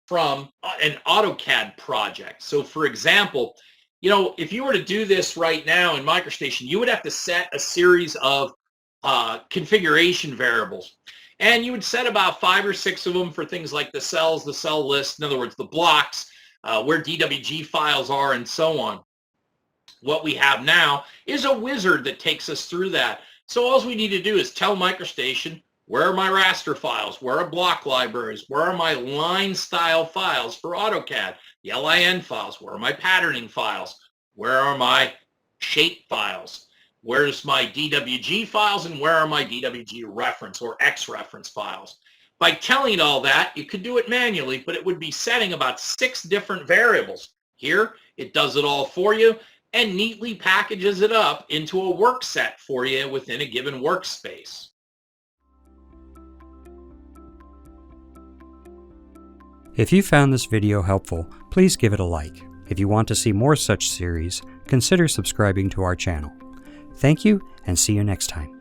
From an AutoCAD project. So for example, if you were to do this right now in MicroStation, you would have to set a series of configuration variables. And you would set about 5 or 6 of them for things like the cells, the cell list, in other words, the blocks, where DWG files are, and so on. What we have now is a wizard that takes us through that. So all we need to do is tell MicroStation, where are my raster files? Where are block libraries? Where are my line style files for AutoCAD? The LIN files? Where are my patterning files? Where are my shape files? Where's my DWG files, and where are my DWG reference or X reference files? By telling it all that, you could do it manually, but it would be setting about 6 different variables. Here, it does it all for you and neatly packages it up into a work set for you within a given workspace. If you found this video helpful, please give it a like. If you want to see more such series, consider subscribing to our channel. Thank you, and see you next time.